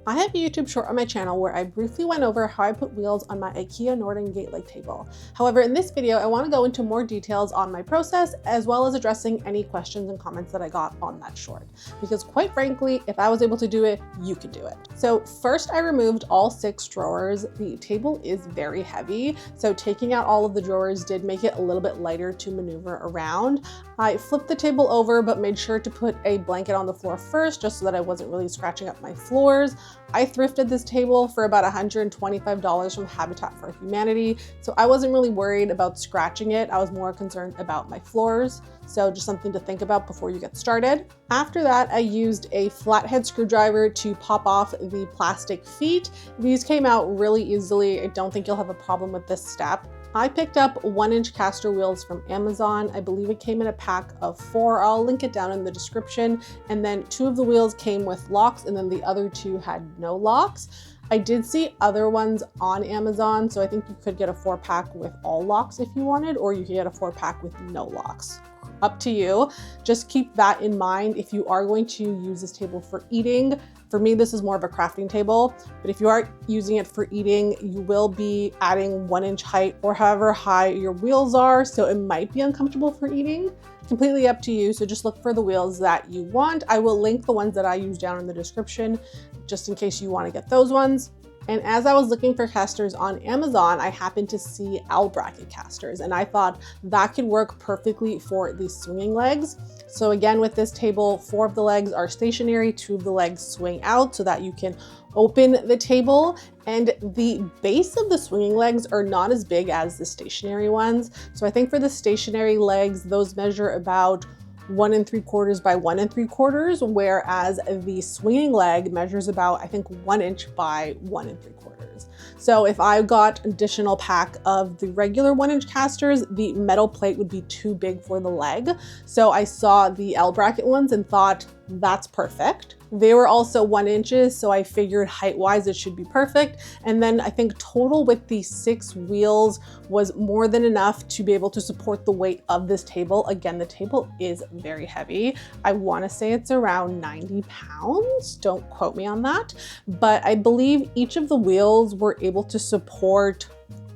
I have a YouTube short on my channel where I briefly went over how I put wheels on my IKEA Norden gate leg table. However, in this video, I want to go into more details on my process as well as addressing any questions and comments that I got on that short. Because quite frankly, if I was able to do it, you can do it. So first I removed all 6 drawers. The table is very heavy, so taking out all of the drawers did make it a little bit lighter to maneuver around. I flipped the table over but made sure to put a blanket on the floor first just so that I wasn't really scratching up my floors. I thrifted this table for about $125 from Habitat for Humanity, so I wasn't really worried about scratching it. I was more concerned about my floors, so just something to think about before you get started. After that, I used a flathead screwdriver to pop off the plastic feet. These came out really easily. I don't think you'll have a problem with this step. I picked up 1-inch caster wheels from Amazon. I believe it came in a pack of 4. I'll link it down in the description. And then 2 of the wheels came with locks and then the other 2 had no locks. I did see other ones on Amazon, so I think you could get a 4-pack with all locks if you wanted, or you could get a 4-pack with no locks. Up to you. Just keep that in mind if you are going to use this table for eating. For me, this is more of a crafting table, but if you are using it for eating, you will be adding 1-inch height or however high your wheels are, so it might be uncomfortable for eating. Completely up to you, so just look for the wheels that you want. I will link the ones that I use down in the description, just in case you want to get those ones. And as I was looking for casters on Amazon, I happened to see L bracket casters, and I thought that could work perfectly for the swinging legs. So again, with this table, 4 of the legs are stationary, 2 of the legs swing out so that you can open the table, and the base of the swinging legs are not as big as the stationary ones. So I think for the stationary legs, those measure about 1 3/4 by 1 3/4, whereas the swinging leg measures about, I think, 1 inch by 1 3/4. So if I got an additional pack of the regular 1-inch casters, the metal plate would be too big for the leg. So I saw the L bracket ones and thought, that's perfect. They were also 1 inch, so I figured height-wise it should be perfect. And then I think total with the 6 wheels was more than enough to be able to support the weight of this table. Again, the table is very heavy. I want to say it's around 90 pounds. Don't quote me on that. But I believe each of the wheels were able to support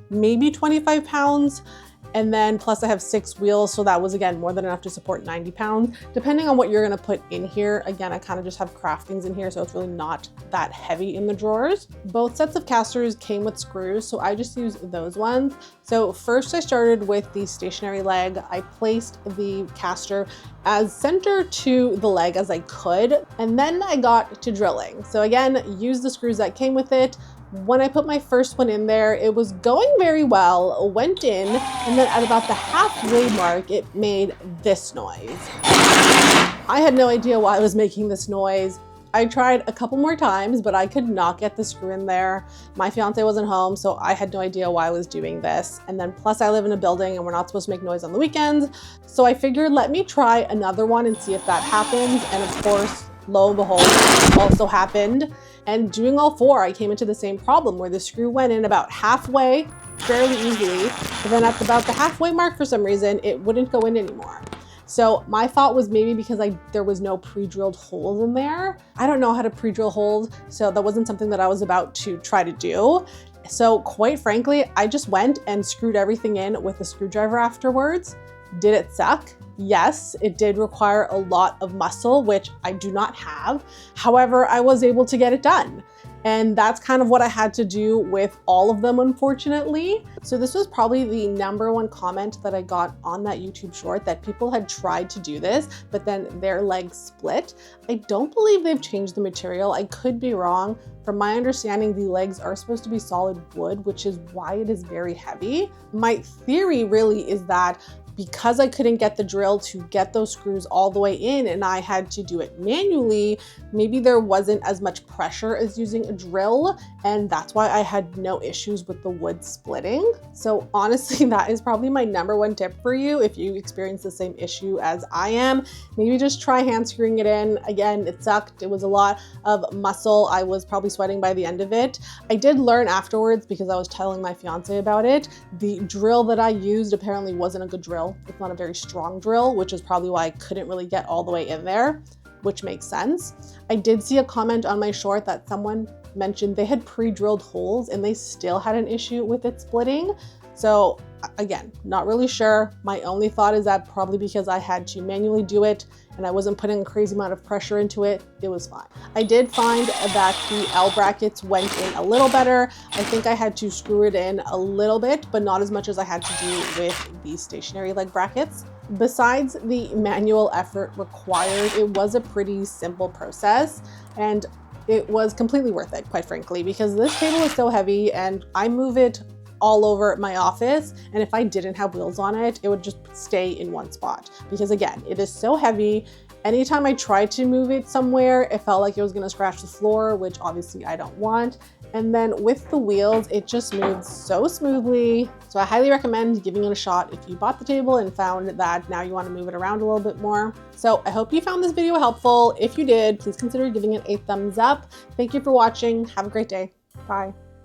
maybe 25 pounds. And then plus I have 6 wheels, so that was again more than enough to support 90 pounds. Depending on what you're gonna put in here, again, I kind of just have craftings in here, so it's really not that heavy in the drawers. Both sets of casters came with screws, so I just used those ones. So first I started with the stationary leg. I placed the caster as center to the leg as I could, and then I got to drilling. So again, used the screws that came with it. When I put my first one in there, it was going very well, went in, and then at about the halfway mark, it made this noise. I had no idea why I was making this noise. I tried a couple more times, but I could not get the screw in there. My fiance wasn't home, so I had no idea why I was doing this. And then plus I live in a building and we're not supposed to make noise on the weekends. So I figured, let me try another one and see if that happens. And of course, lo and behold, it also happened. And doing all 4, I came into the same problem where the screw went in about halfway, fairly easily, but then at about the halfway mark, for some reason, it wouldn't go in anymore. So my thought was maybe because there was no pre-drilled holes in there. I don't know how to pre-drill holes, so that wasn't something that I was about to try to do. So quite frankly, I just went and screwed everything in with a screwdriver afterwards. Did it suck? Yes, it did require a lot of muscle, which I do not have. However, I was able to get it done. And that's kind of what I had to do with all of them, unfortunately. So this was probably the #1 comment that I got on that YouTube short, that people had tried to do this, but then their legs split. I don't believe they've changed the material. I could be wrong. From my understanding, the legs are supposed to be solid wood, which is why it is very heavy. My theory really is that because I couldn't get the drill to get those screws all the way in and I had to do it manually, maybe there wasn't as much pressure as using a drill, and that's why I had no issues with the wood splitting. So honestly, that is probably my #1 tip for you if you experience the same issue as I am. Maybe just try hand screwing it in. Again, it sucked. It was a lot of muscle. I was probably sweating by the end of it. I did learn afterwards because I was telling my fiance about it. The drill that I used apparently wasn't a good drill. It's not a very strong drill, which is probably why I couldn't really get all the way in there. which makes sense. I did see a comment on my short that someone mentioned they had pre-drilled holes and they still had an issue with it splitting. So again, not really sure. My only thought is that probably because I had to manually do it and I wasn't putting a crazy amount of pressure into it, it was fine. I did find that the L brackets went in a little better. I think I had to screw it in a little bit, but not as much as I had to do with the stationary leg brackets. Besides the manual effort required, it was a pretty simple process, and it was completely worth it, quite frankly, because this table is so heavy and I move it all over my office, and if I didn't have wheels on it, it would just stay in one spot because again, it is so heavy. Anytime I tried to move it somewhere, it felt like it was gonna scratch the floor, which obviously I don't want. And then with the wheels, it just moves so smoothly. So I highly recommend giving it a shot if you bought the table and found that now you want to move it around a little bit more. So I hope you found this video helpful. If you did, please consider giving it a thumbs up. Thank you for watching. Have a great day. Bye.